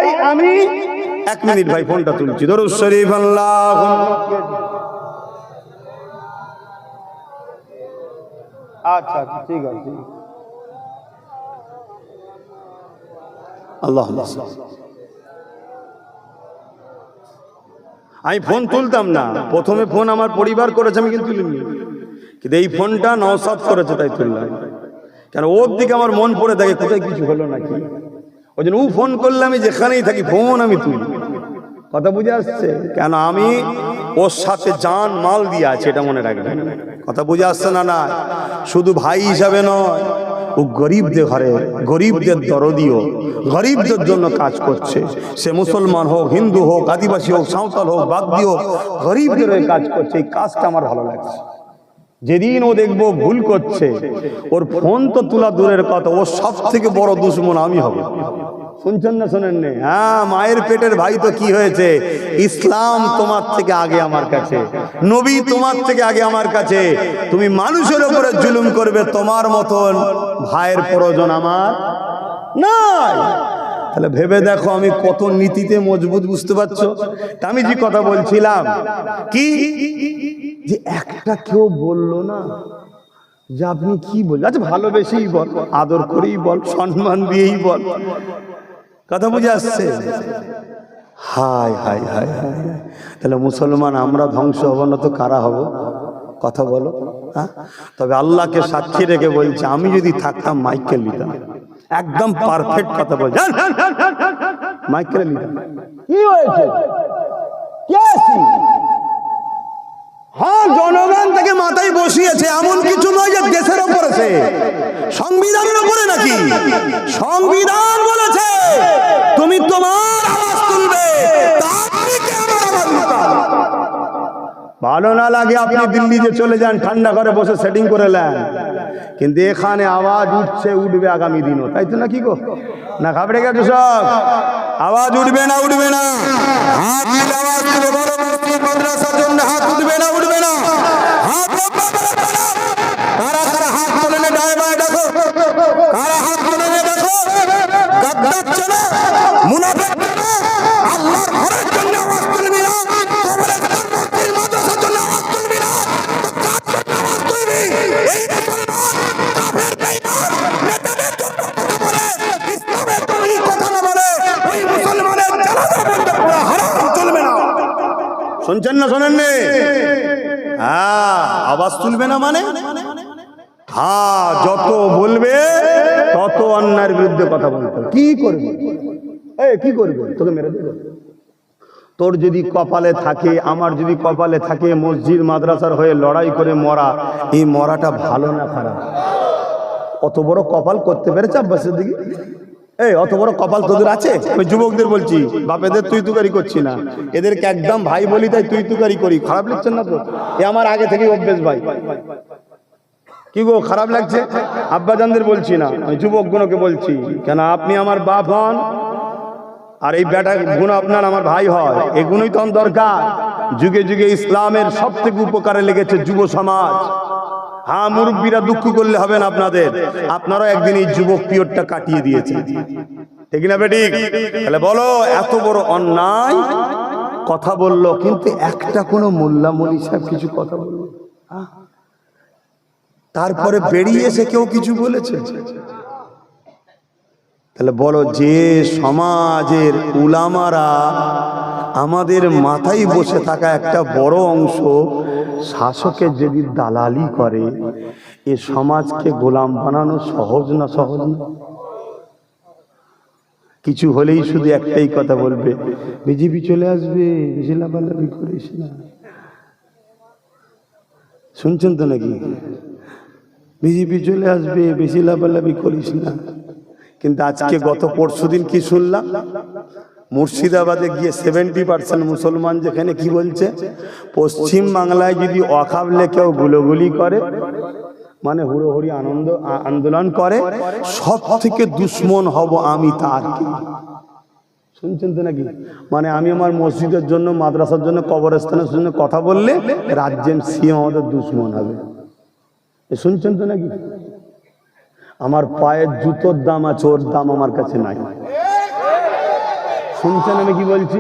ভাই আমি 1 মিনিট ভাই ফোনটা তুলছি। দরুদ শরীফ আল্লাহুম্মা। আচ্ছা আচ্ছা ঠিক আছে। আল্লাহ আমি ফোন তুলতাম না, প্রথমে ফোন আমার পরিবার করেছে, আমি কিন্তু তুলিনি, কিন্তু এই ফোনটা নওশাদ করেছে তাই তুললাম। কেন ওর দিকে আমার মন পড়ে থাকে কোথায় কিছু হলো নাকি, ওই জন্য ও ফোন করলে আমি যেখানেই থাকি ফোন আমি তুলি। কথা বুঝে আসছে? কেন আমি ওর সাথে জান মাল দিয়ে আছে, এটা মনে রাখবেন। কথা বুঝে আসছে না? না শুধু ভাই হিসাবে নয়, ও গরিবদের ঘরে গরিবদের দরদিও, গরিবদের জন্য কাজ করছে। সে মুসলমান হোক, হিন্দু হোক, আদিবাসী হোক, সাঁওতাল হোক, বাগদি হোক, গরিবদের হয়ে কাজ করছে। এই কাজটা আমার ভালো লাগছে। যেদিন ও দেখবো ভুল করছে, ওর ফোন তো তোলা দূরের কথা, ওর সব থেকে বড় দুশ্মন আমি হব। শুনছেন না শোনেন নে? হ্যাঁ, মায়ের পেটের ভাই তো কি হয়েছে, ইসলাম তোমার থেকে আগে আমার কাছে, নবী তোমার থেকে আগে আমার কাছে। তুমি মানুষের উপরে জুলুম করবে, তোমার মতন ভাইয়ের প্রয়োজন আমার নাই। তাহলে ভেবে দেখো আমি কত নীতিতে মজবুত, বুঝতে পারছো? আমি যে কথা বলছিলাম কি, যে একটা কেউ বললো না যে আপনি কি বলছেন, আচ্ছা ভালোবেসেই বল, আদর করেই বল, সম্মান দিয়েই বল। কথা বুঝে আসছে? হায় হায় হায় হায়। তাহলে মুসলমান আমরা ধ্বংস হব না তো কারা হব? কথা বলো। হ্যাঁ, তবে আল্লাহকে সাক্ষী রেখে বলছে, আমি যদি থাকতাম মাইকেল নিতাম। একদম পারফেক্ট কথা বল, মাইকেল নিতাম। কি হয়েছে? হ্যাঁ, জনগণ থেকে মাথায় বসিয়েছে, এমন কিছু নয় যে দেশের ওপরে, সংবিধানের উপরে নাকি। সংবিধান বলেছে তুমি তোমার আওয়াজ তুলবে, ভালো না লাগে আপনি দিল্লিতে চলে যান, ঠান্ডা ঘরে বসে সেটিং করে নেন, কিন্তু এখানে আওয়াজ উঠছে, উঠবে আগামী দিনও, তাই তো নাকি গো? না ঘাবড়ে গেছে সব? আওয়াজ উঠবে না? উঠবে না? হাত তুলে আওয়াজ তুলে বলো, মসজিদ মাদ্রাসার জন্য হাত উঠবে না? উঠবে না? হাত কারা কারা হাত তুলে নে, ডায় বায় দেখো, কারা হাত তুলে নে দেখো। গাদ্দার চলে, মুনাফিক চলে, আল্লাহর ঘরের জন্য আওয়াজ তুলবি না, মসজিদ মাদ্রাসার জন্য আওয়াজ তুলবি না, তো কার জন্য আওয়াজ তুলবি? এই মুসলমান কাফের বেঈমান নেতাদের জন্য কথা বলে, ইসলামের জন্য কথা না বলে, ওই মুসলমানের জানাজা বন্ধ করা হারাম, চলবে না। শুনছেন না শোনেন নে? হ্যাঁ, আওয়াজ তুলবে না মানে হ্যাঁ, যত বলবে তত অন্যায়ের বিরুদ্ধে কথা বলতে। কি করবে? কি করবে? তোকে মেরে দেবে। তোর যদি কপালে থাকে, আমার যদি কপালে থাকে মসজিদ মাদ্রাসার হয়ে লড়াই করে মরা, এই মরাটা ভালো না খারাপ? অত বড় কপাল করতে পেরেছে আব্বাসের দিকে? অত বড় কপাল তোদের আছে? আমি যুবকদের বলছি, বাপেদের তুই তুকারি করছি না, এদেরকে একদম ভাই বলি তাই তুই তুকারি করি। খারাপ লাগছে না তো? এ আমার আগে থেকে অভ্যেস ভাই। কি গো খারাপ লাগছে? আব্বাজানদের বলছি না, আমি যুবকগুলোকে বলছি। কেন আপনি আমার বাপ হন, আর এই বেটা গুণ আপনার আমার ভাই হয়, এগুলোই তো দরকার। যুগে যুগে ইসলামের সব থেকে উপকারে লেগেছে যুব সমাজ। হ্যাঁ, মুরব্বীরা দুঃখ করলে হবে না আপনাদের, আপনারা একদিন এই যুবক পিরিয়ডটা কাটিয়ে দিয়েছেন, ঠিক না বেঠিক? তাহলে বলো, এত বড় অন্যায় কথা বললো, কিন্তু একটা কোনো মোল্লা মৌলী সাহেব কিছু কথা বললো? তারপরে বেরিয়ে এসে কেউ কিছু বলেছে? তাহলে বলো, যে সমাজের উলামারা আমাদের মাথায় বসে থাকা একটা বড় অংশ শাসকের যদি দালালি করে, এ সমাজকে গোলাম বানানো সহজ না? সহজ না? কিছু হলেই শুধু একটাই কথা বলবে, বিজেপি চলে আসবে, বেশি লাফালাফি করিস না। শুনছেন তো নাকি? বিজেপি চলে আসবে, বেশি লাফালাফি করিস না। কিন্তু আজকে গত পরশুদিন কি শুনলাম, মুর্শিদাবাদে গিয়ে 70% মুসলমান যেখানে কি বলছে, পশ্চিম বাংলায় যদি ওয়াকাফে কেউ গুলোগুলি করে, মানে হুড়োহুড়ি আন্দোলন করে, সব থেকে দুশ্মন হব আমি তার। শুনছেন তো নাকি? মানে আমি আমার মসজিদের জন্য, মাদ্রাসার জন্য, কবরস্থানের জন্য কথা বললে রাজ্যের সিএম আমাদের দুশ্মন হবে। শুনছেন তো নাকি? আমার পায়ের জুতোর দাম আছে, ওর দাম আমার কাছে নাই। শুনছেন আমি কি বলছি?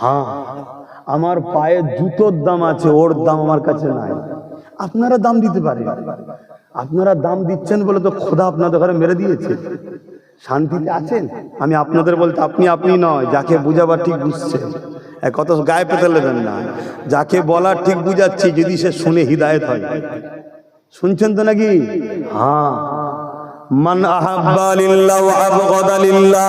হ্যাঁ, আমার পায়ে জুতোর দাম আছে, ওর দাম আমার কাছে নাই। আপনারা দাম দিতে পারেন, আপনারা দাম দিচ্ছেন বলে তো খোদা আপনাদের ঘরে মেরে দিয়েছে। শান্তিতে আছেন? আমি আপনাদের বলতে আপনি আপনি নয়, যাকে বুঝাবার ঠিক বুঝছেন, কত গায়ে পেতে নেবেন না। যাকে বলার ঠিক বুঝাচ্ছি, যদি সে শুনে হিদায়েত হয়। শুনছেন তো নাকি? হ্যাঁ, মান আহাব্বা লিল্লাহ ওয়া আবগাদা লিল্লাহ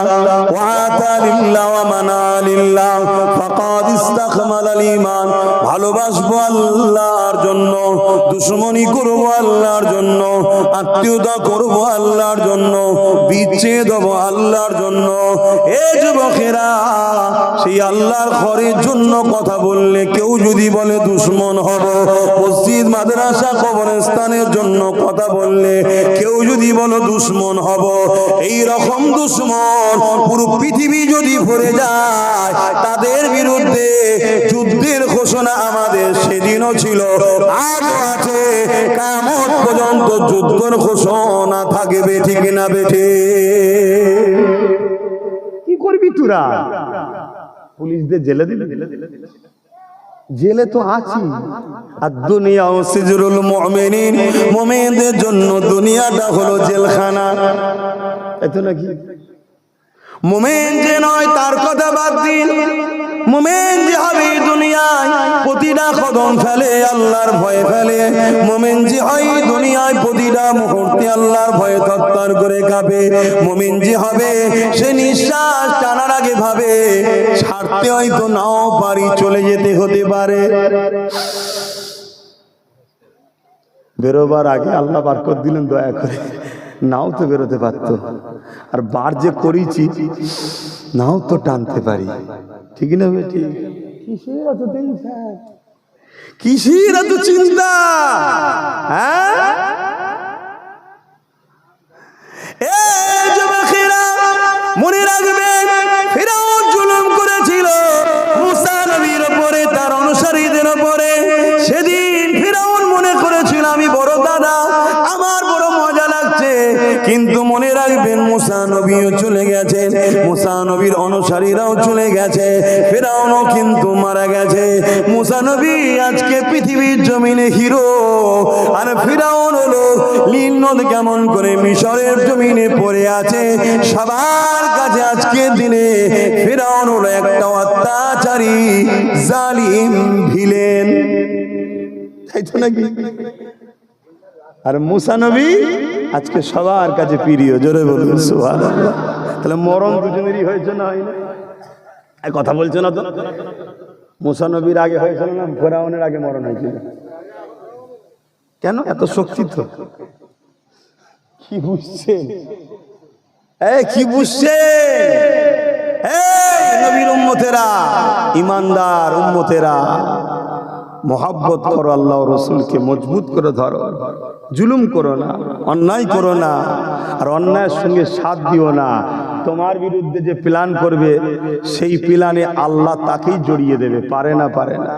ওয়া আতা লিল্লাহ ওয়া মানা লিল্লাহ ফাকাদ ইসতাকমালাল ঈমান। ভালোবাসবো আল্লাহর জন্য, দুশমনি করব আল্লাহর জন্য, আত্মীয়তা করব আল্লাহর জন্য, বিচ্ছেদ হব আল্লাহর জন্য। এ যুবকেরা, সেই আল্লাহর ঘরের জন্য কথা বললে কেউ যদি বলে দুশমন হব, মসজিদ মাদ্রাসা কবরস্থানের জন্য কথা বললে কেউ যদি বলো দুশমন হব, এই রকম দুশমন পুরো পৃথিবী যদি ভরে যায়, তাদের বিরুদ্ধে যুদ্ধের ঘোষণা আমাদের সেদিনও ছিল, আজও আছে, কিয়ামত পর্যন্ত যুদ্ধের ঘোষণা থাকবে। ঠিক না বেঠে? কি করবি তোরা? পুলিশদের জেলে দিবি? জেলে তো আছি। আর দুনিয়া ও সিজরুল মুমিনিন, মুমিনদের জন্য দুনিয়াটা হলো জেলখানা। এত নাকি? মুমিন যে নয় তার কথা বাদ দিন, মুমিন যে হবে দুনিয়ায় প্রতিটা কদম ফেলে আল্লাহর ভয়ে ফেলে, মুমিন যে হয় দুনিয়ায় প্রতিটা মুহূর্তে আল্লাহর ভয়ে তত্তর করে কাঁপে, মুমিন যে হবে সে নিঃশ্বাস টানার আগে ভাবে ছাড়তে হয়তো নাও পারি, চলে যেতে হতে পারে। বেরোবার আগে আল্লাহ বারকত দিলেন দয়া করে, নাও তো বেরোতে পারতো, আর বার যে করেছি নাও তো টানতে পারি। ঠিক না বেটি? কিসের এত টেনশন, কিসের এত চিন্তা? হ্যাঁ, এই যুবকেরা মনে রাখবেন, ফিরআউন জুলুম করেছিল মুসা নবীর উপরে, তার অনুসারীদের উপরে। সেদিন ফিরআউন মনে করেছিল আমি বড় দাদা, আমার বড় মজা লাগছে। কিন্তু মনে রাখবেন, মুসা নবীও চলে গেছে, মুসা নবীর অনুসারীরাও চলে গেছে, ফিরআউনও কিন্তু মারা গেছে। মুসা নবী আজকে পৃথিবীর জমিনে হিরো, আর ফিরআউন হলো নীল নদ কেমন করে মিশরের জমিনে পড়ে আছে সবার কাছে। আজকে দিনে ফিরআউন হলো একটা অত্যাচারী জালিম ভিলেন, তাই তো নাকি? আর মুসা নবী আজকে সবার কাছে প্রিয়। জোরে বলুন সুবহানাল্লাহ। তাহলে মরণ দুজনেরই হয়েছে না হয়নি? কথা বলছে না তো? মুসা নবীর আগে হয়েছিল না ফিরআউনের আগে মরণ হয়েছিল? কেন? এত শক্তি তো। কি বুঝছেন? কি বুঝছেন? নবীর উম্মতেরা, ইমানদার উম্মতেরা, মোহাব্বত করো, আল্লাহ রসুলকে মজবুত করে ধরো, জুলুম করো না, অন্যায় করো না, আর অন্যায়ের সঙ্গে সাথ দিও না। তোমার বিরুদ্ধে যে প্ল্যান করবে সেই প্ল্যানে আল্লাহ তাকেই জড়িয়ে দেবে, পারে না? পারে না?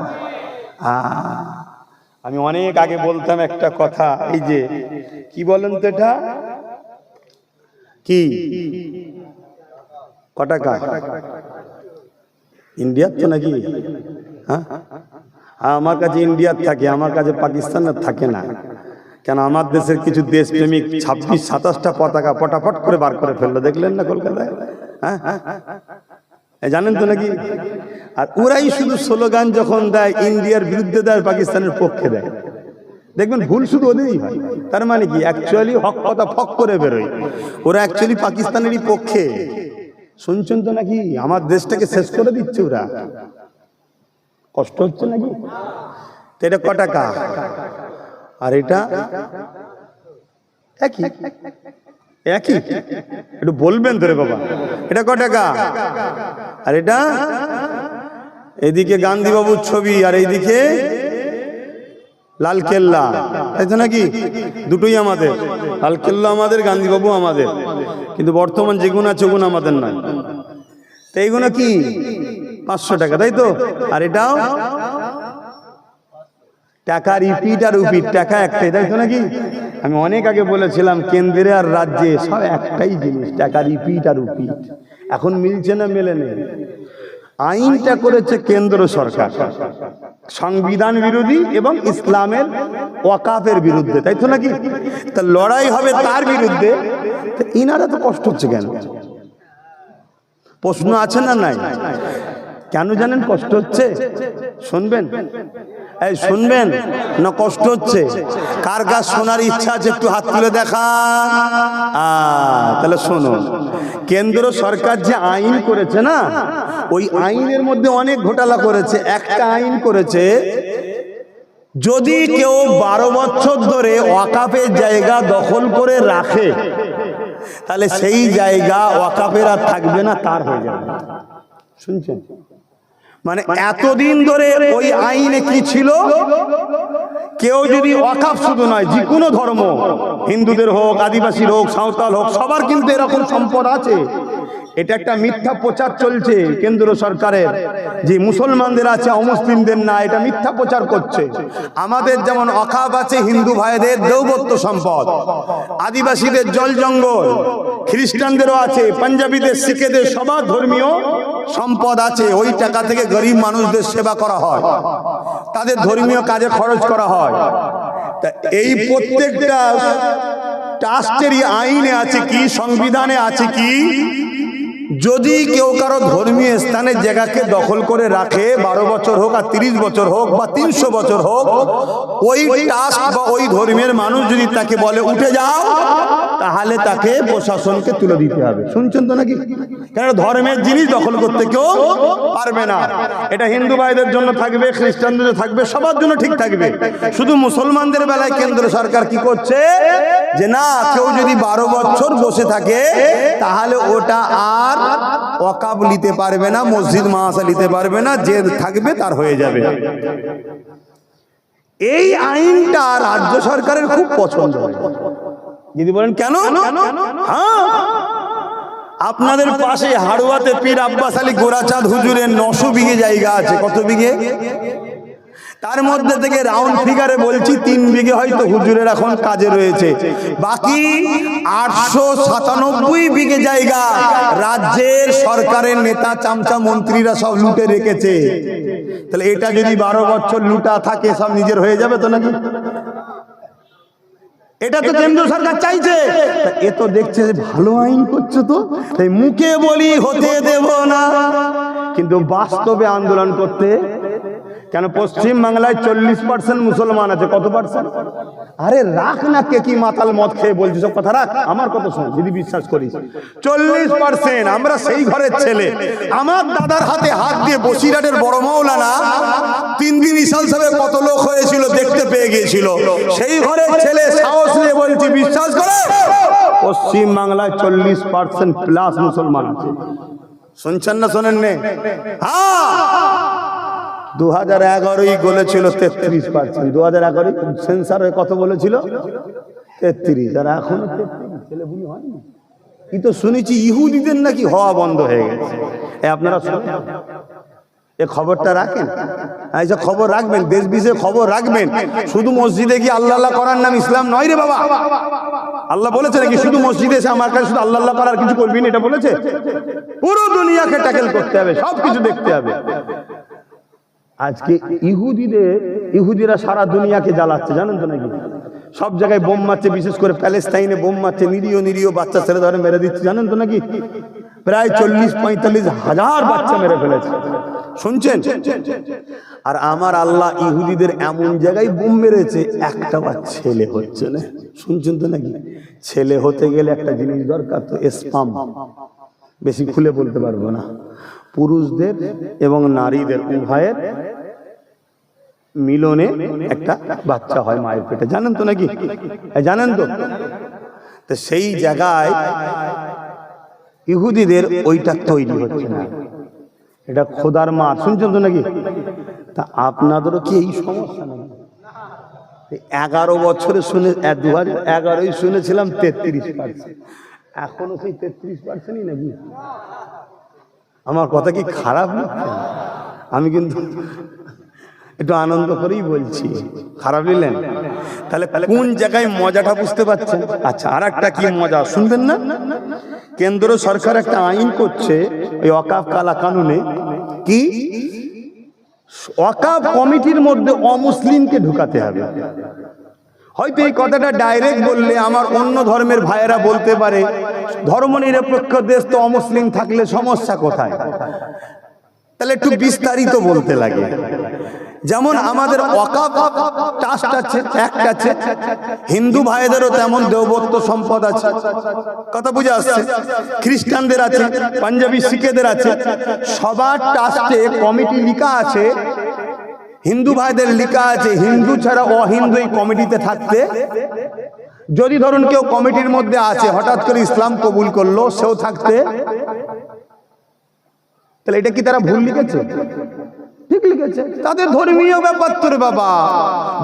আমি অনেক আগে বলতাম একটা কথা, এই যে কি বলেন তো, এটা কি কটাকা ইন্ডিয়ার তো নাকি? হ্যাঁ, আমার কাছে ইন্ডিয়ার থাকে, আমার কাছে পাকিস্তানের থাকে না। কেন? আমার দেশের কিছু দেশপ্রেমিক 26-27টা পতাকা পটাপট করে বার করে ফেললো, দেখলেন না কলকাতায়? হ্যাঁ, জানেন তো নাকি? আর ওরাই শুধু স্লোগান যখন দেয় ইন্ডিয়ার বিরুদ্ধে দেয়, পাকিস্তানের পক্ষে দেয়। দেখবেন ভুল শুধু ওদেরই হয়। তার মানে কি? অ্যাকচুয়ালি হক কথা ফক করে বেরোয়, ওরা অ্যাকচুয়ালি পাকিস্তানেরই পক্ষে। শুনছেন তো নাকি? আমার দেশটাকে শেষ করে দিচ্ছে ওরা। কষ্ট হচ্ছে নাকি? এটা ক টাকা? আর এটা একই একই, একটু বলবেন তো রে বাবা, এটা ক টাকা? আর এটা এইদিকে গান্ধী বাবুর ছবি, আর এইদিকে লাল কেল্লা, তাই তো নাকি? দুটোই আমাদের, লাল কেল্লা আমাদের, গান্ধী বাবু আমাদের, কিন্তু বর্তমান যেগুলো আছে ওগুলো আমাদের নয়। তো এইগুলো কি? 500 টাকা, তাই তো? আর এটাও টাকা, রিপিট আর উপিট, টাকা একটাই, তাই তো নাকি? আমি অনেক আগে বলেছিলাম কেন্দ্রে আর রাজ্যে সব একটাই জিনিস, টাকা রিপিট আর উপিট। এখন মিলছে না মেলে নেই। আইনটা করেছে কেন্দ্র সরকার, সংবিধান বিরোধী এবং ইসলামের ওয়াকাফের বিরুদ্ধে, তাই তো নাকি? তা লড়াই হবে তার বিরুদ্ধে, ইনারা তো কষ্ট হচ্ছে কেন? প্রশ্ন আছে না নাই? কেন জানেন কষ্ট হচ্ছে? শুনবেন, এই শুনবেন না? কষ্ট হচ্ছে কার কার শোনার ইচ্ছা আছে একটু হাত তুলে দেখা। তাহলে শোনো, কেন্দ্র সরকার যে আইন করেছে না, ওই আইনের মধ্যে অনেক ঘোটালা করেছে। একটা আইন করেছে, যদি কেউ 12 বছর ধরে ওয়াকাফের জায়গা দখল করে রাখে, তাহলে সেই জায়গা ওয়াকাফের আর থাকবে না, তার হয়ে যাবে। শুনছেন? মানে এতদিন ধরে ওই আইনে কি ছিল, কেউ যদি ওয়াকাফ শুধু নয়, যে কোনো ধর্ম, হিন্দুদের হোক, আদিবাসীর হোক, সাঁওতাল হোক, সবার কিন্তু এরকম সম্পদ আছে। এটা একটা মিথ্যা প্রচার চলছে কেন্দ্র সরকারের, যে মুসলমানদের আছে অমুসলিমদের না, এটা মিথ্যা প্রচার করছে। আমাদের যেমন ওয়াকাফ আছে হিন্দু ভাইদের দেওবত্য সম্পদ, আদিবাসীদের জল জঙ্গল, খ্রিস্টানদেরও আছে, পাঞ্জাবিদের, শিখেদের সবার ধর্মীয় সম্পদ আছে। ওই টাকা থেকে গরিব মানুষদের সেবা করা হয়, তাদের ধর্মীয় কাজে খরচ করা হয়। তা এই প্রত্যেকটা ট্রাস্টেরই আইনে আছে কি, সংবিধানে আছে কি, যদি কেউ কারো ধর্মীয় স্থানের জায়গাকে দখল করে রাখে, 12 বছর হোক আর 30 বছর হোক বা 300 বছর হোক, ওই ট্রাস্ট বা ওই ধর্মের মানুষ যদি তাকে বলে উঠে যাও, তাহলে তাকে প্রশাসনকে তুলে দিতে হবে। শুনছেন তো নাকি? কেন? ধর্মের জিনিস দখল করতে কেউ পারবে না। এটা হিন্দু ভাইদের জন্য থাকবে, খ্রিস্টানদের থাকবে, সবার জন্য ঠিক থাকবে। শুধু মুসলমানদের বেলায় কেন্দ্র সরকার কি করছে, যে না, কেউ যদি 12 বছর বসে থাকে, তাহলে ওটা আর ওয়াকাফ নিতে পারবে না, মসজিদ মাদ্রাসা নিতে পারবে না, যে থাকবে তার হয়ে যাবে। এই আইনটা রাজ্য সরকারের খুব পছন্দ হয়। যদি বলেন কেন? হ্যাঁ, আপনাদের পাশে হাড়ুয়াতে পীর আব্বাস আলী গোরাচাঁদ হুজুরের 900 বিঘে জায়গা আছে। কত বিঘে? তার মধ্যে থেকে রাউন্ড ফিগারে বলছি 3 বিঘে হয়তো হুজুরের এখন কাজে রয়েছে, বাকি 897 বিঘে জায়গা রাজ্যের সরকারের নেতা চামচা মন্ত্রীরা সব লুটে রেখেছে। তাহলে এটা যদি 12 বছর লুটা থাকে, সব নিজের হয়ে যাবে তো নাকি? এটা তো কেন্দ্র সরকার চাইছে। এ তো দেখছে যে ভালো আইন করছে, তো তাই মুখে বলি হতে দেব না, কিন্তু বাস্তবে আন্দোলন করতে। কেন? পশ্চিম বাংলায় 40% মুসলমান আছে। কত পার্সেন্ট? আরে রাখ না, কে কি মাতাল মদ খেয়ে বলছি, সব কথা রাখ, আমার কথা শোন যদি বিশ্বাস করিস। 40%। আমরা সেই ঘরের ছেলে। আমার দাদার হাতে হাত দিয়ে বসিরহাটের বড় মৌলানা 3 দিন ইসাল সাহেব কত লোক হয়েছিল দেখতে পেয়ে গিয়েছিল। সেই ঘরের ছেলে, সাহস নিয়ে বলছি, বিশ্বাস করে পশ্চিম বাংলায় 40% প্লাস মুসলমান আছে। শুনছেন না শোনেন নে? হ্যাঁ, 2011 বলেছিল 33%। 2011 সেন্সার হয়ে কত বলেছিল? 33। আর এখনো 33 ছেলেপুলি হয়নি। কি তো শুনেছি ইহুদিদের নাকি হওয়া বন্ধ হয়ে গেছে। আপনারা এ খবরটা রাখেন, এইসব খবর রাখবেন, দেশ বিদেশে খবর রাখবেন। শুধু মসজিদে গিয়ে আল্লাহ আল্লাহ করার নাম ইসলাম নয় রে বাবা। আল্লাহ বলেছে নাকি শুধু মসজিদে এসে আমার কাছে শুধু আল্লাহ আল্লাহ করার কিছু করবি না? এটা বলেছে? পুরো দুনিয়াকে ট্যাকেল করতে হবে, সব কিছু দেখতে হবে। আজকে ইহুদিরা সারা দুনিয়াকে জ্বালাচ্ছে, জানেন তো নাকি? সব জায়গায় বোম মারছে, বিশেষ করে প্যালেস্তাইনে বোম মারছে, নিরীহ বাচ্চা ছেলে ধরে মেরে দিচ্ছে, জানেন তো নাকি? প্রায় 40-45 হাজার বাচ্চা মেরে ফেলেছে। শুনছেন? আর আমার আল্লাহ ইহুদিদের এমন জায়গায় বোম মেরেছে, একটা ছেলে হচ্ছে না। শুনছেন তো নাকি? ছেলে হতে গেলে একটা জিনিস দরকার, তো স্পাম। বেশি খুলে বলতে পারবো না। পুরুষদের এবং নারীদের উভয়ের মিলনে একটা বাচ্চা হয় মায়ের পেটে, জানেন তো নাকি? জানেন তো? তো সেই জায়গায় ইহুদিদের ওইটা তৈরি হচ্ছে না, এটা খোদার মার। শুনছেন তো নাকি? তা আপনাদেরও কি এই সমস্যা নেই? 11 বছরে শুনে 2011 শুনেছিলাম 33%, এখনো সেই 33%ই নাকি? আমার কথা কি খারাপ লাগছে? আমি কিন্তু একটু আনন্দ করেই বলছি, খারাপ নিলেন? তাহলে কোন জায়গায় মজাটা বুঝতে পারছেন? আচ্ছা, আর একটা কি মজা শুনবেন না? কেন্দ্র সরকার একটা আইন করছে ওই ওয়াকাফ কালা কানুনে, কি ওয়াকাফ কমিটির মধ্যে অমুসলিমকে ঢুকাতে হবে। হয়তো এই কথাটা ডাইরেক্ট বললে আমার অন্য ধর্মের ভাইয়েরা বলতে পারে ধর্মনিরপেক্ষ দেশ তো অমুসলিম থাকলে সমস্যা কোথায়, তাহলে একটু বিস্তারিত বলতে লাগে। যেমন আমাদের ওয়াকাফ ট্রাস্ট আছে, একটা আছে, হিন্দু ভাইদেরও তেমন দেবত্ব সম্পদ আছে, কথা বুঝে আসছে, খ্রিস্টানদের আছে, পাঞ্জাবি শিখেদের আছে, সবার ট্রাস্টে কমিটি লিখা আছে, হিন্দু ভাইদের লিখা আছে হিন্দু ছাড়া অহিন্দু এই কমিটিতে থাকতে। যদি ধরুন কেউ কমিটির মধ্যে আছে হঠাৎ করে ইসলাম কবুল করলো, সেও থাকতে, তাহলে এটা কি তারা ভুল লিখেছে? ঠিক লিখেছে। তাদের ধর্মীয় ব্যাপার তোর বাবা,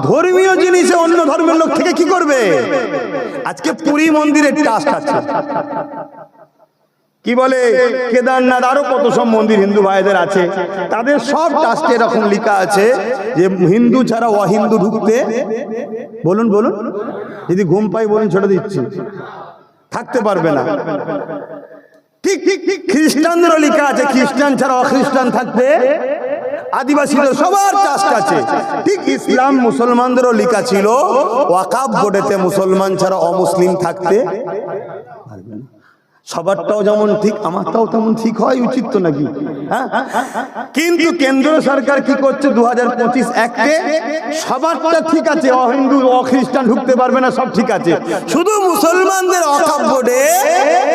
ধর্মীয় জিনিসে অন্য ধর্মের লোক থেকে কি করবে? আজকে পুরী মন্দিরের ট্রাস্ট আছে, কি বলে কেদারনাথ, আরো কত সব মন্দির হিন্দু ভাইদের আছে, তাদের সব ট্রাস্টে এরকম লেখা আছে যে হিন্দু ছাড়া অহিন্দু ঢুকতে, বলুন বলুন, যদি ঘুম পাই বলুন ছেড়ে দিচ্ছি, থাকতে পারবে না। ঠিক ঠিক ঠিক খ্রিস্টানদেরও লেখা আছে খ্রিস্টান ছাড়া অখ্রিস্টান থাকতে, আদিবাসীদের সবার ট্রাস্ট আছে। ঠিক ইসলাম মুসলমানদেরও লেখা ছিল ওয়াকাফ বোর্ডেতে মুসলমান ছাড়া অমুসলিম থাকতে পারবে না। সবারটাও যেমন ঠিক আমারটাও তেমন ঠিক হয় উচিত তো নাকি? হ্যাঁ, কিন্তু কেন্দ্র সরকার কি করছে 2025 অ্যাক্টে সবারটা ঠিক আছে, অহিন্দু অখ্রিস্টান ঢুকতে পারবে না, সব ঠিক আছে, শুধু মুসলমানদের ওয়াকাফ বোর্ডে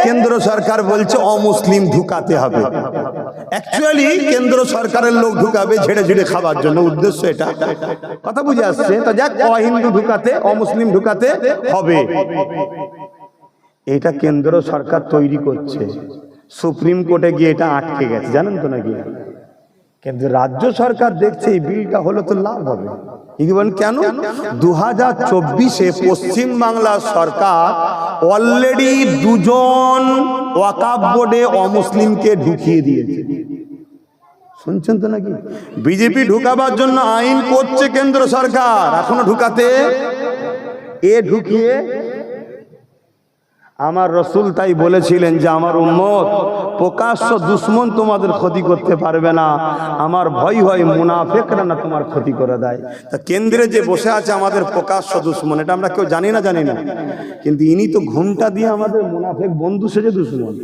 কেন্দ্র সরকার বলছে অমুসলিম ঢুকাতে হবে। অ্যাকচুয়ালি কেন্দ্র সরকারের লোক ঢুকাবে ঝেড়ে ঝেড়ে খাবার জন্য, উদ্দেশ্য এটা, কথা বুঝে আসছে তো? যাক, অহিন্দু ঢুকাতে অমুসলিম ঢুকাতে হবে, এটা কেন্দ্র সরকার তৈরি করছে। সুপ্রিম কোর্টে গিয়ে এটা আটকে গেছে, জানেন তো নাকি? কিন্তু রাজ্য সরকার দেখছে এই বিলটা হলো তো লাভ হবে। কেন? 2024-এ পশ্চিম বাংলা সরকার অলরেডি 2 জন ওয়াকাফ বোর্ডে অমুসলিমকে ঢুকিয়ে দিয়েছে, শুনছেন তো নাকি? বিজেপি ঢুকাবার জন্য আইন করছে কেন্দ্র সরকার, এখনো ঢুকাতে ঢুকিয়ে। আমার রসুল তাই বলেছিলেন যে আমার উম্মত প্রকাশ্য দুশ্মন তোমাদের ক্ষতি করতে পারবে না, আমার ভয় হয় মুনাফিকরা না তোমার ক্ষতি করে দেয়। তা কেন্দ্রে যে বসে আছে আমাদের প্রকাশ্য দুশ্মন, এটা আমরা কেউ জানি না, কিন্তু ইনি তো ঘুমটা দিয়ে আমাদের মুনাফিক বন্ধু সেজে দুশ্মন,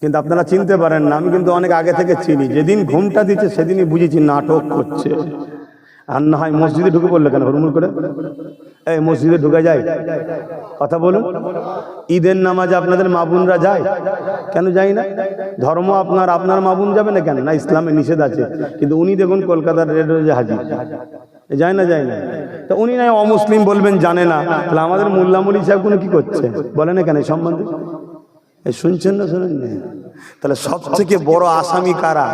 কিন্তু আপনারা চিনতে পারেন না। আমি কিন্তু অনেক আগে থেকে চিনি, যেদিন ঘুমটা দিচ্ছে সেদিনই বুঝেছি নাটক করছে। আর না হয় মসজিদে ঢুকে পড়লো কেন হুড়মুড় করে? এই মসজিদে ঢুকে যায়, কথা বলুন। ঈদের নামাজে আপনাদের মা বোনরা যায়, কেন যায় না? ধর্ম আপনার মা বোন যাবে না কেন? না, ইসলামে নিষেধ আছে, কিন্তু উনি দেখুন কলকাতার রেড রোজে হাজির, যায় না? তা উনি নাই অমুসলিম বলবেন, জানে না, তাহলে আমাদের মোল্লা মৌলী সাহেব কোনো কি করছে বলে না কেন এই সম্বন্ধে? শুনছেন না, শোনেন না? তাহলে সব থেকে বড় আসামি কারা?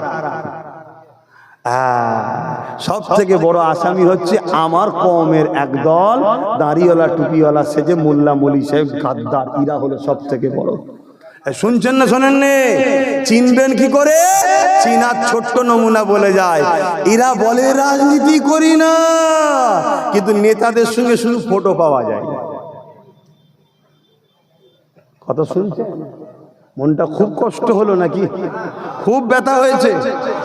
সব থেকে বড় আসামি হচ্ছে আমার কওমের একদল দাড়িওয়ালা টুপিওয়ালা সেজে মোল্লা মৌলী সাহেব গাদ্দার, এরা হলো সব থেকে বড়। শুনছেন না, শোনেন নে? চিনবেন কি করে? চীনার ছোট্ট নমুনা বলে যায়, এরা বলে রাজনীতি করি না, কিন্তু নেতাদের সঙ্গে শুধু ফটো পাওয়া যায়। কথা শুনছেন? মনটা খুব কষ্ট হলো নাকি? খুব ব্যথা হয়েছে?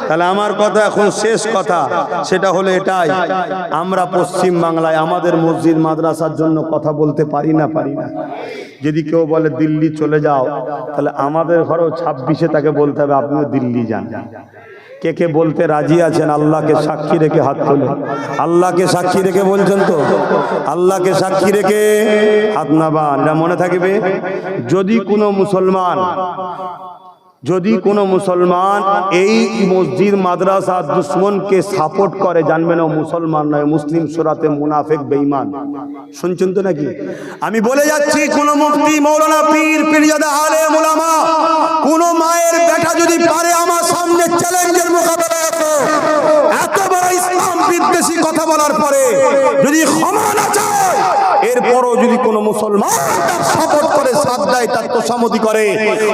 তাহলে আমার কথা এখন শেষ কথা, সেটা হলো এটাই, আমরা পশ্চিম বাংলায় আমাদের মসজিদ মাদ্রাসার জন্য কথা বলতে পারি না। যদি কেউ বলে দিল্লি চলে যাও, তাহলে আমাদের ঘরেও 26-এ তাকে বলতে হবে আপনিও দিল্লি যান। কে কে বলতে রাজি আছেন? আল্লাহকে সাক্ষী রেখে হাত তোলে। আল্লাহকে সাক্ষী রেখে বলছেন তো? আল্লাহকে সাক্ষী রেখে হাত নামান, এটা মনে থাকবে। যদি কোনো মুসলমান এই মসজিদ মাদ্রাসা দুশ্মনকে সাপোর্ট করে, জানবেন ও মুসলমান নয়, মুসলিম সূরাতে মুনাফিক বেঈমান। শুনছেন তো নাকি? আমি বলে যাচ্ছি, কোন মুফতি, মৌলানা, পীর, পীরজাদা, আলেম, উলামা, কোন মায়ের বেটা যদি পারে আমার সামনে চ্যালেঞ্জের মোকাবেলা করো, এত বড় ইসলাম বিদ্বেষী কথা বলার পরে যদি ক্ষমা না চায়, এরপরও যদি কোনো মুসলমান তার সাপোর্ট করে, সাথ দেয়, তার তোষামতি করে,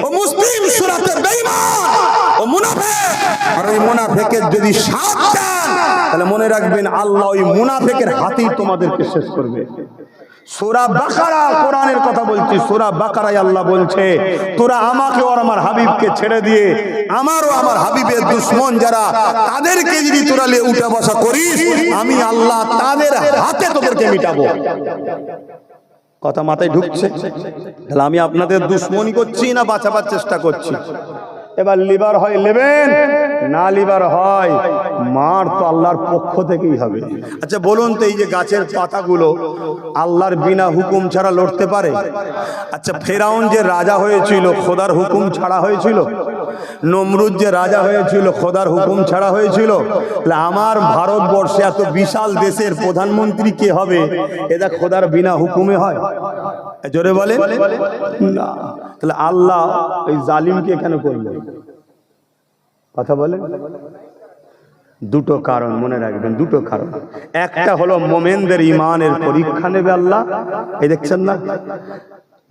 ও মুসলিম সূরাতে বেঈমান, ও মুনাফিক। আর ওই মুনাফিকের যদি সাথ দেন, তাহলে মনে রাখবেন আল্লাহ ওই মুনাফিকের হাতেই তোমাদেরকে শেষ করবে। সূরা বাকারা, কোরআনের কথা বলছি, সূরা বাকারায় আল্লাহ বলছে তোরা আমাকে আর আমার হাবিবকে ছেড়ে দিয়ে আমারও আমার হাবিবের দুশমন যারা তাদেরকে যদি তোরা লে উঠা বসা করিস, আমি আল্লাহ তাদের হাতে তোদেরকে মিটাবো। কথা মাথায় ঢুকছে? তাহলে আমি আপনাদের দুশমনি করছি না বাঁচাবার চেষ্টা করছি? এবার লিবার হয় নেবেন, না লিবার হয় মার তো আল্লাহর পক্ষ থেকেই হবে। আচ্ছা বলুন তো, এই যে গাছের পাতাগুলো আল্লাহর বিনা হুকুম ছাড়া লড়তে পারে? আচ্ছা ফেরাউন যে রাজা হয়েছিল খোদার হুকুম ছাড়া হয়েছিল? নমরুদ যে রাজা হয়েছিল খোদার হুকুম ছাড়া হয়েছিল? আমার ভারতবর্ষে এত বিশাল দেশের প্রধানমন্ত্রী কে হবে? এটা খোদার বিনা হুকুমে হয়? জোরে বলে না। তাহলে আল্লাহ ওই জালিমকে কেন করলেন? কথা বলেন। দুটো কারণ মনে রাখবেন, দুটো কারণ। একটা হলো মোমেনদের ইমানের পরীক্ষা নেবে আল্লাহ। এই দেখছেন না,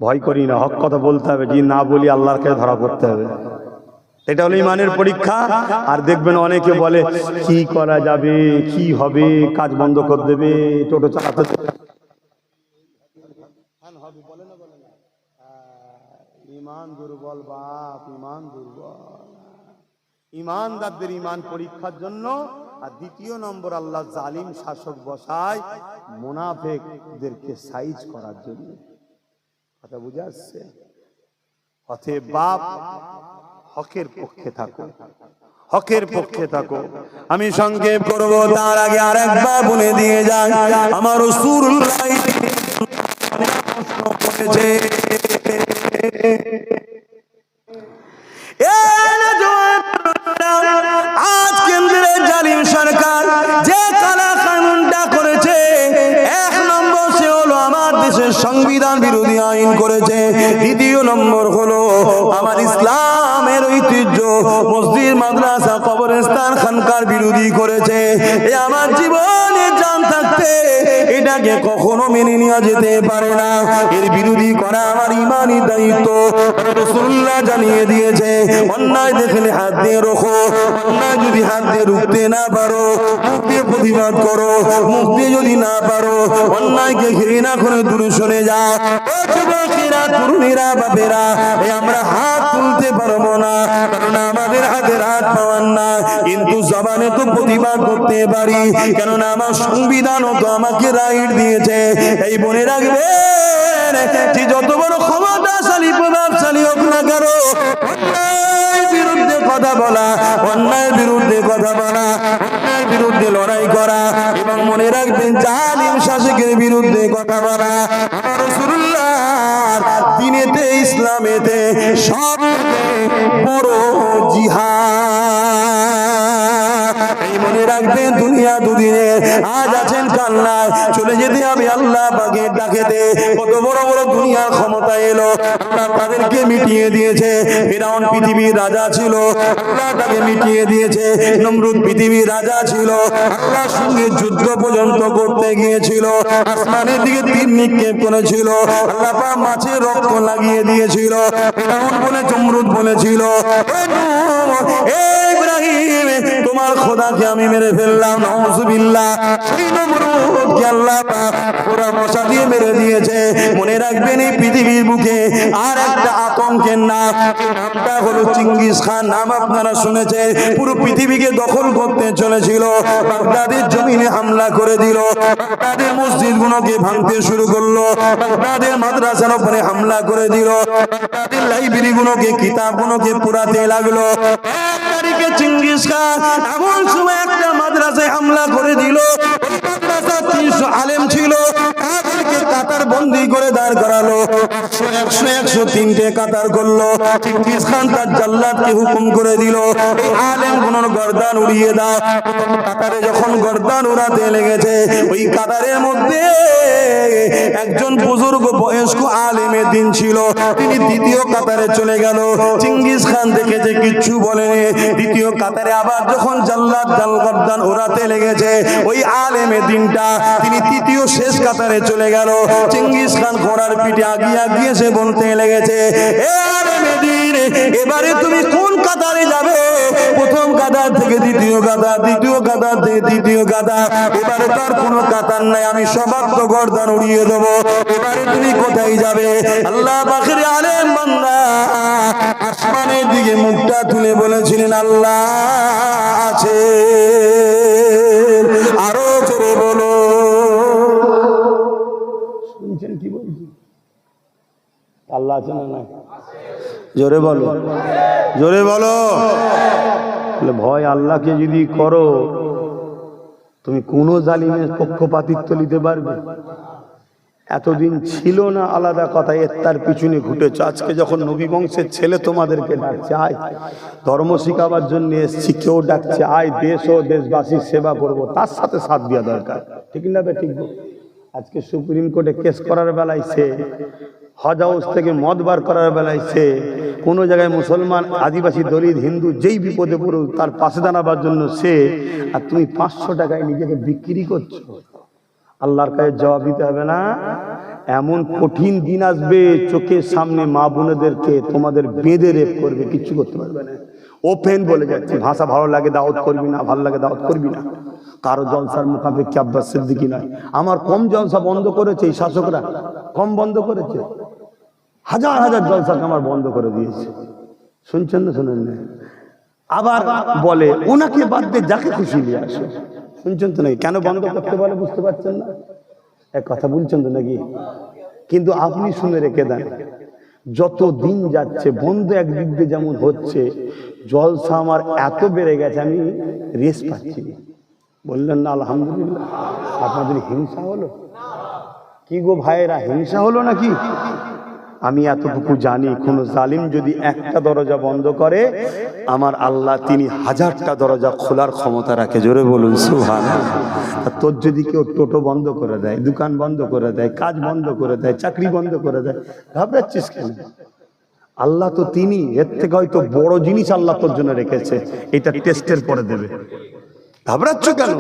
ভয় করি না, হক কথা বলতে হবে, যে না বলি আল্লাহর কাছে ধরা পড়তে হবে। এটা হলো ইমানের পরীক্ষা। আর দেখবেন অনেকে বলে কি করা যাবে, কি হবে, কাজ বন্ধ করে দেবে, টোটো চালাতে ইমান দুর্বল বাপ, ইমান দুর্বল। ইমানদারদের ইমান পরীক্ষার জন্য। আর দ্বিতীয় নম্বর আল্লাহ জালিম শাসক বসায় মুনাফিকদেরকে সাইজ করার জন্য। কথা বুঝে আসছে? অতএব বাপ হকের পক্ষে থাকো, হকের পক্ষে থাকো। আমি সংক্ষেপ করব, তার আগে আরেকবার বলে দিয়ে যাই, আমার রাসূলুল্লাহ প্রশ্ন করেছে, আজ কেন্দ্রের জালিম সরকার যে কালা কানুনটা করেছে, এক নম্বর সে হলো আমার দেশের সংবিধান বিরোধী আইন করেছে। দ্বিতীয় নম্বর হলো আমার ইসলামের ঐতিহ্য মসজিদ মাদ্রাসা কবরস্থান খানকার বিরোধী করেছে। এ আমার জীবনে জান থাকতে এটাকে কখনো মেনে নেওয়া যেতে পারে না। এর বিরোধী করা আমার ইমানি দায়িত্ব। রাসূলুল্লাহ জানিয়ে দিয়েছে, অন্যায় দেখলে হাত দিয়ে রোখো, অন্যায় যদি হাত দিয়ে রুখতে না পারো মুখ দিয়ে প্রতিবাদ করো, মুখ দিয়ে যদি না পারো অন্যায়কে ঘৃণা করে দূরে সরে যাও। যুবকেরা, তরুণীরা, বাপেরা, আমরা হাত তুলতে পারবো না, কারণ আমাদের হাতের হাত পাওয়ার না, কিন্তু জবানে তো প্রতিবাদ করতে পারি, কেননা আমার সংবিধানও তো আমাকে রাইট দিয়েছে। এই মনে রাখবেন যে যত বড় ক্ষমতাশালী প্রভাবশালী হোক না কেন, অন্যায়ের বিরুদ্ধে কথা বলা, অন্যায়ের বিরুদ্ধে কথা বলা, অন্যায়ের বিরুদ্ধে লড়াই করা, এবং মনে রাখবেন জালিম শাসকের বিরুদ্ধে কথা বলা আমার রাসূলুল্লাহর দ্বীনেতে, ইসলামেতে সবথেকে বড় জিহাদ। এই মনে রাখবেন, দুনিয়া দুদিনে, আজ আছেন কাল নাই, চলে যেতে হবে আল্লাহ পাকের ডাকেতে। কত বড় বড় দুনিয়ার ক্ষমতা এলো, আল্লাহ তাদেরকে মিটিয়ে দিয়েছে। ফিরআউন পৃথিবীর রাজা ছিল, আল্লাহ তাকে মিটিয়ে দিয়েছে। নমরুদ পৃথিবীর রাজা ছিল, আল্লাহর সঙ্গে যুদ্ধ পর্যন্ত করতে গিয়েছিল, আসমানের দিকে তীর নিক্ষেপ করেছিল, আল্লাহ পাক মাছের রক্ত লাগিয়ে দিয়েছিল। ফিরআউন বলে, নমরুদ বলেছিল, এ ইব্রাহিম তোমার খোদাকে আমি মেরে ফেললাম, নাউযুবিল্লাহ। সেই নমরুদকে আল্লাহ পাক পুরা মশা দিয়ে মেরে দিয়েছে। মনে রাখবেন, এই পৃথিবীর বুকে আর একটা আতঙ্কের নামটা হলো চেঙ্গিস খান। নাম আপনারা শুনেছেন। পুরো পৃথিবীকে দখল করতে চলেছিল, বাগদাদের জমিনে হামলা করে দিল, বাগদাদের মসজিদগুলোকে ভাঙতে শুরু করলো, বাগদাদের মাদ্রাসার উপরে হামলা করে দিল, বাগদাদের লাইব্রেরিগুলোকে, কিতাবগুলোকে পুরাতে লাগলো। এক তারিখে চেঙ্গিস খান এমন সময় একটা মাদ্রাসায় হামলা করে দিল। মাদ্রাসা 300 আলেম ছিল, তাদেরকে কাতার বন্দি করে দাঁড় করালো। 100-103টে কাতার করলো। চেঙ্গিস খান তার জাল্লাদকে হুকুম করে দিল, এই আলেমগুলোর গর্দান উড়িয়ে দাও। কাতারে যখন গর্দান উড়াতে লেগেছে, ওই কাতারের মধ্যে একজন বুজুর্গ বয়স্ক আলেমে দিন ছিল, তিনি দ্বিতীয় কাতারে চলে গেল। চেঙ্গিস খান দেখেছে, কিচ্ছু বলেনি। দ্বিতীয় কাতারে আবার যখন জাল্লাদ গর্দান উড়াতে লেগেছে, ওই আলেমে দিনটা তিনি তৃতীয় শেষ কাতারে চলে গেল। চেঙ্গিস খান ঘোড়ার পিঠে আগিয়ে আগিয়ে সে বলতে লেগেছে, এ আলেমে দিন, এবারে তুমি কোন কাতারে যাবে? প্রথম কাতার থেকে দ্বিতীয় দ্বিতীয় গাদা, দ্বিতীয় গাদা, তৃতীয় গাদা, এবারে তার কোনো কাতার নাই, আমি সবার তো গর্দান উড়িয়ে দেবো। এবারে তুমি কোথায় যাবে? আল্লাহ পাকের আলেম বান্দা আসমানের দিকে মুখটা তুলে বলেছিলেন, আল্লাহ আছে। আরো জোরে বলো। শুনছেন কি বলছি? আল্লাহ আছে না নাই? জোরে বলো, জোরে বলো। ভয় আল্লাহকে যদি করো, তুমি কোন জালিমের পক্ষপাতিত্ব নিতে পারবে? এতদিন ছিল না আলাদা কথা, এর তার পিছনে ঘুটেছ। আজকে যখন নবী বংশের ছেলে তোমাদেরকে ডাকছে, আয় ধর্ম শিখাবার জন্য এসছি, কেউ ডাকছে আয় দেশ ও দেশবাসীর সেবা করব, তার সাথে সাথ দেওয়া দরকার, ঠিক না? ঠিক। আজকে সুপ্রিম কোর্টে কেস করার বেলায় সে, হজ হাউস থেকে মদ বার করার বেলায় সে, কোনো জায়গায় মুসলমান, আদিবাসী, দলিত, হিন্দু যেই বিপদে পড়ুক তার পাশে দাঁড়াবার জন্য সে, আর তুমি 500 টাকায় নিজেকে বিক্রি করছো। আল্লাহর কাছে জবাব দিতে হবে না? এমন কঠিন দিন আসবে, চোখের সামনে মা বোনেদেরকে তোমাদের বেঁধে রেপ করবে, কিচ্ছু করতে পারবে না। ওপেন বলে যাচ্ছি, ভাষা ভালো লাগে দাওয়াত করবি না, ভালো লাগে দাওয়াত করবি না। কারো জলসার মুখাপেক্ষি আব্বাস সিদ্দিকী নয়। আমার কম জলসা বন্ধ করেছে এই শাসকরা, কম বন্ধ করেছে, হাজার হাজার জলসাকে আমার বন্ধ করে দিয়েছে। শুনছেন না? শুনেন না? আবার বলে ওনাকে বাদ দিয়ে যাকে খুশি নিয়ে আসো। শুনছেন তো নাকি? কেন বন্ধ করতে বলে বুঝতে পারছেন না? এক কথা বলছেন তো নাকি? কিন্তু আপনি শুনে রেখে দেন, যত দিন যাচ্ছে বন্ধ একদিক দিয়ে যেমন হচ্ছে, জলসা আমার এত বেড়ে গেছে আমি রেস পাচ্ছি না। বললেন না আলহামদুলিল্লাহ? আপনাদের হিংসা হলো কি গো ভাইয়েরা? হিংসা হলো নাকি? আমি এতটুকু জানি, কোন জালিম যদি একটা দরজা বন্ধ করে, আমার আল্লাহ তিনি 1000টা দরজা খোলার ক্ষমতা রাখে। জোরে বলুন সুবহানাল্লাহ। তোর যদি কেউ টোটো বন্ধ করে দেয়, দোকান বন্ধ করে দেয়, কাজ বন্ধ করে দেয়, চাকরি বন্ধ করে দেয়, ঘাবড়াচ্ছিস কেন? আল্লাহ তো তিনি, এর থেকে হয়তো বড় জিনিস আল্লাহ তোর জন্য রেখেছে, এটা টেস্টের পরে দেবে। ঘাবড়াচ্ছ কেন?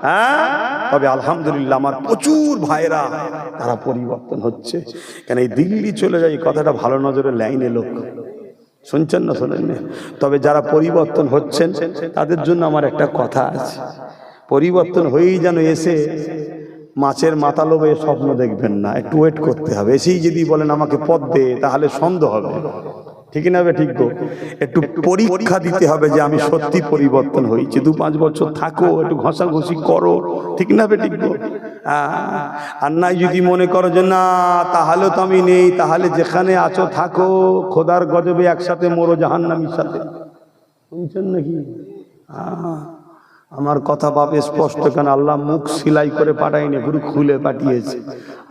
হ্যাঁ, তবে আলহামদুলিল্লাহ আমার প্রচুর ভাইরা তারা পরিবর্তন হচ্ছে। কেন এই দিল্লি চলে যায়, এই কথাটা ভালো নজরে লাইনে লোক শুনছেন না? শোনেন না? তবে যারা পরিবর্তন হচ্ছেন তাদের জন্য আমার একটা কথা আছে, পরিবর্তন হয়েই যেন এসে মাছের মাথা লোভে স্বপ্ন দেখবেন না, একটু ওয়েট করতে হবে। এসেই যদি বলেন আমাকে পদ দে, তাহলে সন্দেহ হবে, ঠিক না? ঠিক গো, একটু পরীক্ষা দিতে হবে যে আমি সত্যি পরিবর্তন হয়েছি। 2-5 বছর থাকো, একটু ঘষাঘষি করো, ঠিক না? ঠিক গো। আর নাই যদি মনে করো যে না তাহলে তো আমি নেই, তাহলে যেখানে আছো থাকো, খোদার গজবে একসাথে মরো জাহান্নামীর সাথে। শুনছেন নাকি? আমার কথা বাপ স্পষ্ট, কেন আল্লাহ মুখ সিলাই করে পাঠায়নি, পুরো খুলে পাঠিয়েছে,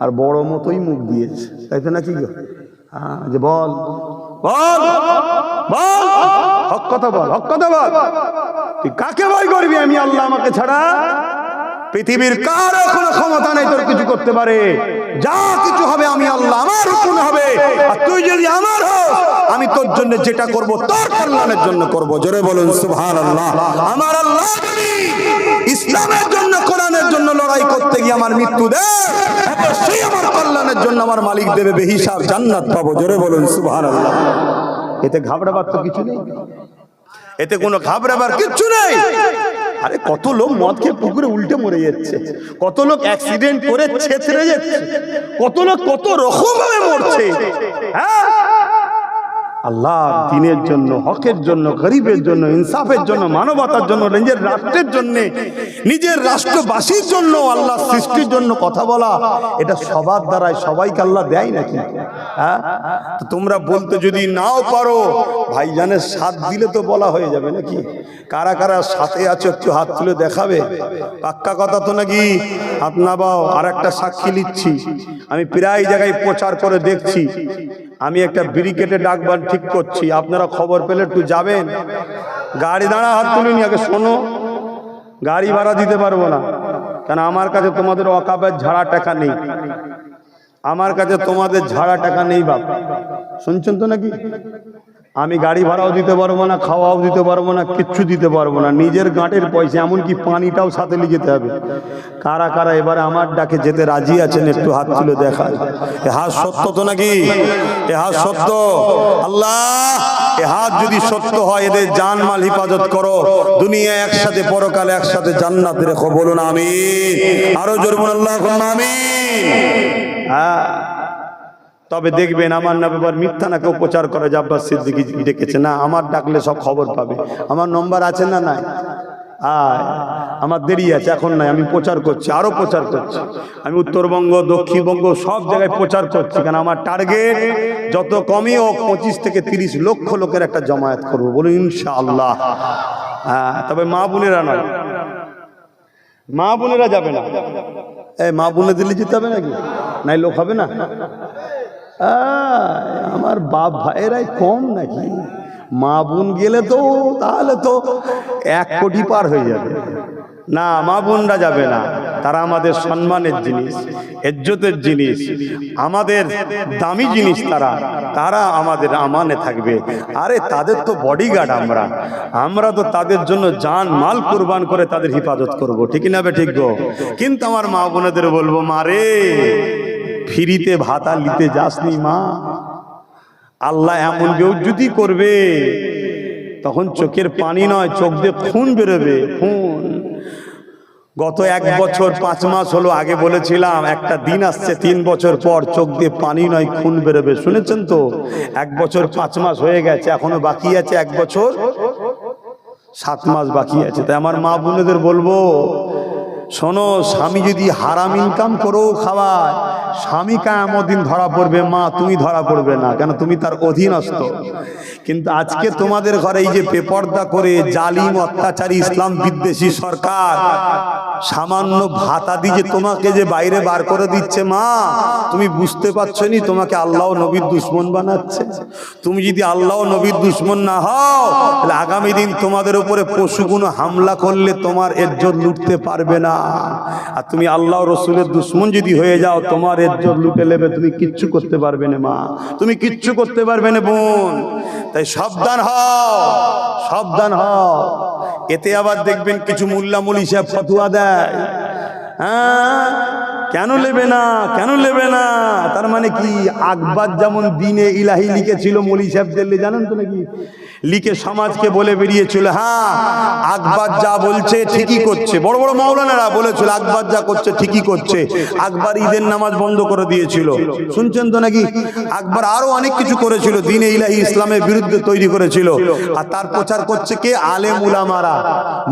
আর বড় মতোই মুখ দিয়েছে, তাই তো নাকি গো? যে বল বল বল, হক কথা বল, হক কথা বল। তুই কাকে ভয় করবি? আমি আল্লাহ, আমাকে ছাড়া পৃথিবীর কারো কোনো ক্ষমতা নেই তোর কিছু করতে পারে। যা কিছু হবে আমি আল্লাহ, আমার হুকুম হবে। আর তুই যদি আমার হোস, আমি তোর জন্য যেটা করব তোর কল্যাণের জন্য করব। জোরে বলুন সুবহানাল্লাহ। আমার আল্লাহ যদি ইসলামের জন্য, কোরআনের জন্য লড়াই করতে গিয়ে আমার মৃত্যু দেয়, অবশ্যই আমার কল্যাণের জন্য আমার মালিক দেবে বেহিসাব জান্নাত পাবো। জোরে বলুন সুবহানাল্লাহ। এতে ঘাবড়াবার তো কিছু নেই, এতে কোনো ঘাবড়াবার কিচ্ছু নেই। আরে কত লোক মদ খেয়ে পুকুরে উল্টে মরে যাচ্ছে, কত লোক অ্যাক্সিডেন্ট করে ছেঁচড়ে যাচ্ছে, কত লোক কত রকম ভাবে মরছে। হ্যাঁ, আল্লাহ দিনের জন্য, হকের জন্য, গরিবের জন্য, ইনসাফের জন্য, মানবতার জন্য, নিজের রাষ্ট্রের জন্য, নিজের রাষ্ট্রবাসীর জন্য, আল্লাহ সৃষ্টির জন্য কথা বলা, এটা সবার দ্বারাই, সবাইকে আল্লাহ দেয় নাকি? হ্যাঁ, তোমরা বলতে যদি নাও পারো, ভাইজানের সাথ দিলে তো বলা হয়ে যাবে নাকি? কারা কারা সাথে আছো একটু হাত তুলে দেখাবে। পাক্কা কথা তো নাকি? হাত নামাও। আর একটা সাক্ষী নিচ্ছি, আমি প্রায় জায়গায় প্রচার করে দেখছি, আমি একটা ব্রিগেডে ডাকবার ঠিক করছি, আপনারা খবর পেলে একটু যাবেন। গাড়ি দাঁড়া, হাত তুলিনি, আগে শোনো। গাড়ি ভাড়া দিতে পারবো না, কেন আমার কাছে তোমাদের ওয়াকাবের ঝাড়া টাকা নেই, আমার কাছে তোমাদের ঝাড়া টাকা নেই বাপ। শুনছেন তো নাকি? আমি গাড়ি ভাড়াও দিতে পারবো না, খাওয়াও দিতে পারবো না, কিচ্ছু দিতে পারবো না, নিজের গাঁটের পয়সা, এমনকি পানিটাও সাথে নিয়ে যেতে হবে। কারা কারা এবারে আমার ডাকে যেতে রাজি আছেন একটু হাত তুলে দেখায়। এ হাত সত্য তো নাকি? এ হাত সত্য? আল্লাহ এ হাত যদি সত্য হয় এদের জানমাল হেফাজত করো, দুনিয়া একসাথে পরকালে একসাথে জান্নাত রেখো। বলুন আমিন। আরো জোর বলুন আল্লাহুম্মা আমিন। হ্যাঁ, তবে দেখবেন আমার নামে এবার মিথ্যা না কেউ প্রচার করে যে আব্বাস সিদ্দিকী ডেকেছে। না, আমার ডাকলে সব খবর পাবে। আমার নম্বর আছে না নাই? আমার দেরি আছে, এখন নাই। আমি প্রচার করছি, আরো প্রচার করছি। আমি উত্তরবঙ্গ, দক্ষিণবঙ্গ সব জায়গায় প্রচার করছি, কারণ আমার টার্গেট যত কমই হোক 25 থেকে 30 লক্ষ লোকের একটা জমায়েত করবো। বলুন ইনশাআল্লাহ। হ্যাঁ, তবে মা বোনেরা নয়, মা বোনেরা যাবে না। এই মা বোনে দিল্লি যেতে হবে নাকি? নাই লোক হবে না? আমার বাপ ভাইয়েরাই কম নাকি? মা বোন গেলে তো তাহলে তো 1 কোটি পার হয়ে যাবে। না, মা বোনরা যাবে না। তারা আমাদের সম্মানের জিনিস, ইজ্জতের জিনিস, আমাদের দামি জিনিস। তারা আমাদের আমানে থাকবে। আরে তাদের তো বডিগার্ড আমরা তো তাদের জন্য জান মাল কুরবান করে তাদের হেফাজত করব। ঠিক না বে ঠিক গো? কিন্তু আমার মা বোনেদের বলবো, মা রে, ফ্রিতে ভাতা নিতে যাসনি মা। আল্লাহ এমন বেউজ্জতি করবে, তখন চোখের পানি নয়, চোখ দিয়ে খুন বেরোবে, খুন। গত 1 বছর 5 মাস হলো, আগে বলেছিলাম একটা দিন আসছে 3 বছর পর চোখ দিয়ে পানি নয় খুন বেরোবে। শুনেছেন তো? 1 বছর 5 মাস হয়ে গেছে, এখনো বাকি আছে 1 বছর 7 মাস বাকি আছে। তাই আমার মা বোনেদের বলবো, শোনো, স্বামী যদি হারাম ইনকাম করেও খাওয়ায়, স্বামী কিয়ামত দিন ধরা পড়বে। মা, তুমি ধরা পড়বে না, কেন? তুমি তার অধীনস্থ। কিন্তু আজকে তোমাদের ঘরে এই যে বেপর্দা করে জালিম অত্যাচারী ইসলাম বিদ্বেষী সরকার সামান্য ভাতা দিয়ে তোমাকে যে বাইরে বার করে দিচ্ছে, মা তুমি বুঝতে পারছো নি তোমাকে আল্লাহ নবীর দুশমন বানাচ্ছে। তুমি যদি আল্লাহ নবীর দুশমন না হও, তাহলে আগামী দিন তোমাদের উপরে পশুগুলো হামলা করলে তোমার ইজ্জত লুটতে পারবে না। আর তুমি আল্লাহ রসুলের দুশমন যদি হয়ে যাও, তোমার ইজ্জত লুটে নেবে, তুমি কিচ্ছু করতে পারবে না মা, তুমি কিচ্ছু করতে পারবে না বোন। তাই সাবধান হও, সাবধান হও। এতে আবার দেখবেন কিছু মোল্লা মৌলী সাহেব ফতোয়া দেয়। হ্যাঁ, কেন নেবে না, কেন নেবে না? তার মানে কি? আকবর যেমন দিনে ইলাহি লিখেছিল মৌলী সাহেবদের, জানেন তো নাকি? লিখে সমাজকে বলে বেরিয়েছিল, হ্যাঁ আকবর যা বলছে ঠিকই করছে। বড় বড় মাওলানারা বলেছিল আকবর যা করছে ঠিকই করছে। আকবর ঈদের নামাজ বন্ধ করে দিয়েছিল, শুনছেন তো নাকি? আকবর আরো অনেক কিছু করেছিল, দ্বীনে ইলাহি ইসলামের বিরুদ্ধে তৈরি করেছিল। আর তার প্রচার করছে কে? আলেম উলামারা।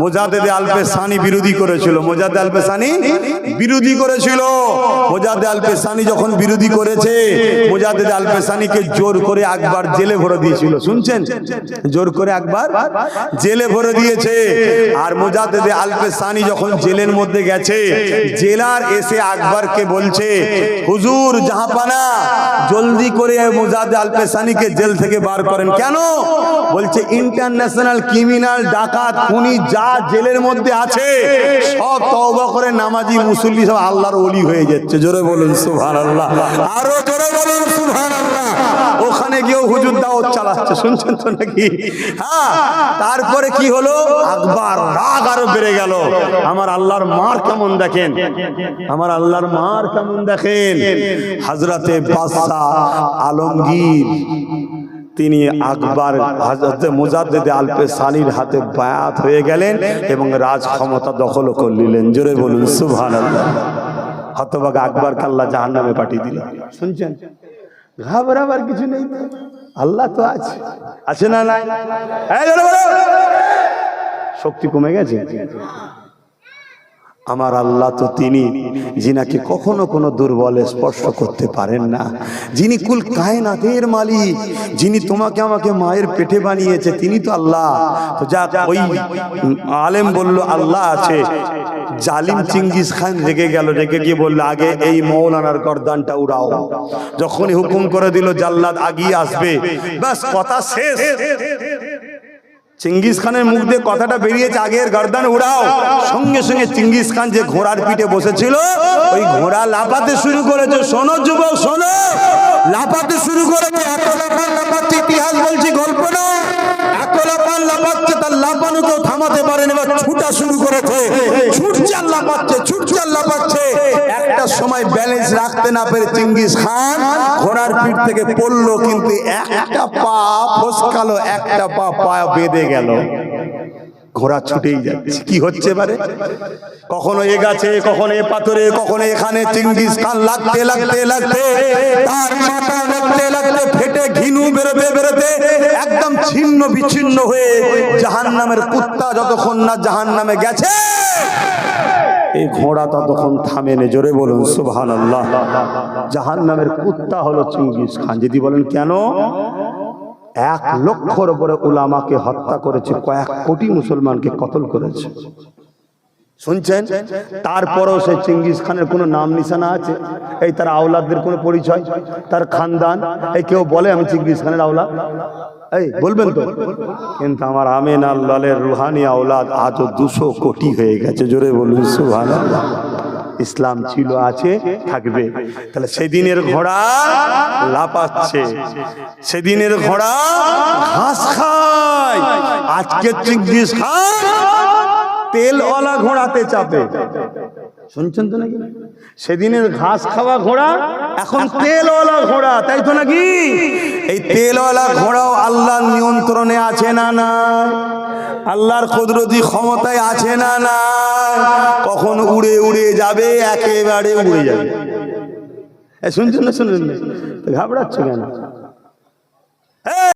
মোজাদ্দেদে আল-পেশানি বিরোধী করেছিল, মোজাদ্দেদে আল-পেশানি বিরোধী করেছিল। মোজাদ্দেদে আল-পেশানি যখন বিরোধী করেছে, মোজাদ্দেদে আল-পেশানিকে জোর করে আকবর জেলে ভরে দিয়েছিল। শুনছেন? জোর করে আকবর জেলে ভরে দিয়েছে। আর মোজাদ্দেদে আল-পেশানি যখন জেলের মধ্যে গেছে, জেলার এসে আকবরকে বলছে, হুজুর জাহাপানা, জলদি করে মোজাদ্দেদে আল-পেশানিকে জেল থেকে বার করেন। কেন? বলছে ইন্টারন্যাশনাল ক্রিমিনাল, ডাকাত, খুনি যা জেলের মধ্যে আছে সব তওবা করে নামাজি মুসল্লি সব আল্লাহর ওলি হয়ে যাচ্ছে। জোরে বলুন সুবহানাল্লাহ, আরো জোরে বলুন সুবহানাল্লাহ। ওখানে গিয়েও হুজুর দাওয়াত চালাচ্ছে, শুনছেন তো নাকি? হ্যাঁ, তারপরে কি হলো? আকবর রাগ আরো বেড়ে গেল। আমার আল্লাহর মার কেমন দেখেন, আমার আল্লাহর মার কেমন দেখেন। হযরতে বাদশাহ আলমগীর তিনি আকবর হযরত মোজাদ্দেদে আল-পেশানির হাতে বায়াত হয়ে গেলেন এবং রাজ ক্ষমতা দখল করে নিলেন। জোরে বলুন সুবহানাল্লাহ। হতভাগা আকবরকে আল্লাহ জাহান্নামে পাঠিয়ে দিল। শুনছেন? ঘাবড়াবার কিছু নেই, আল্লাহ তো আছে, আছে না নাই? শক্তি কমে গেছে? আমার আল্লাহ তো তিনি যিনাকে কখনো কোনো দুর্বলে স্পর্শ করতে পারেন না, যিনি কুল কায়নাতের মালিক, যিনি তোমাকে আমাকে মায়ের পেটে বানিয়েছে, তিনি তো আল্লাহ। তো যা ওই আলেম বলল আল্লাহ আছে, জালিম চিঙ্গিস খান রেগে গেল, রেগে গিয়ে বললো আগে এই মৌলানার গর্দানটা উড়াও। যখনই হুকুম করে দিল জাল্লাদ আগিয়ে আসবে, ব্যাস কথা শেষ। চিঙ্গিস খানের মুখ দিয়ে কথাটা বেরিয়েছে, আগের গর্দান উড়াও। সঙ্গে সঙ্গে চিঙ্গিস খান যে ঘোড়ার পিঠে বসেছিল, ওই ঘোড়া লাফাতে শুরু করেছে। শোনো যুবক শোনো, লাফাতে শুরু করেছে। এত লাফাচ্ছে, ইতিহাস বলছি, গল্প না। এত লাফাচ্ছে, তার লাফানো কেউ থামাতে পারেনি। এবার ছুটা শুরু করেছে, ছুটছে আর লাফাচ্ছে, ছুটছে আর লাফাচ্ছে। একটা সময় ব্যালেন্স রাখতে না পেরে চিঙ্গিস খান ঘোড়ার পিঠ থেকে পড়লো, কিন্তু একটা পা ফসকালো, একটা পা বেঁধে গেল। ঘোড়া ছুটেই যাচ্ছে। কি হচ্ছে এবারে? কখনো এ গাছে, কখনো এ পাথরে, কখনো এখানে। চিঙ্গিস খান লাগতে লাগতে লাগতে তার মাথা লাগতে লাগতে ফেটে ঘিনু বেরোতে একদম ছিন্ন বিচ্ছিন্ন হয়ে জাহান্নামের কুত্তা যতক্ষণ না জাহান্নামে গেছে, এই ঘোড়া ততক্ষণ থামেনি। জোরে বলুন সুবহানাল্লাহ। জাহান্নামের কুত্তা হলো চিঙ্গিস খান। যদি বলেন কেন? 1 লক্ষর উপরে উলামাকে হত্যা করেছে, কয়েক কোটি মুসলমানকে কতল করেছে। শুনছেন? তারপরেও সেই চিঙ্গিস খানের কোনো নাম নিশানা আছে? এই তার আওলাদদের কোনো পরিচয়, তার খানদান? এই কেউ বলে আমি চিঙ্গিস খানের আওলাদ? এই বলবেন তো? কিন্তু আমার আমিন আল্লাহর রুহানি আওলাদ আজও 200 কোটি হয়ে গেছে। জোরে বলুন সুবহানাল্লাহ। ইসলাম ছিল, আছে, থাকবে। তাহলে সেদিনের ঘোড়া লাপাচ্ছে, সেদিনের ঘোড়া ঘাস খায়। আজকে চিঙ্গিস খান তেলওয়ালা ঘোড়াতে চাপে। শুনছেন তো নাকি? সেদিনের ঘাস খাওয়া ঘোড়া এখন তেলওয়ালা ঘোড়া, তাই তো নাকি? এই তেলওয়ালা ঘোড়াও আল্লাহর নিয়ন্ত্রণে আছে না না? আল্লাহর কুদরতি ক্ষমতায় আছে না না? কখন উড়ে উড়ে যাবে, একেবারে উড়ে যাবে। শুনছেন না? শুনছেন না? ঘাবড়াচ্ছ কেন?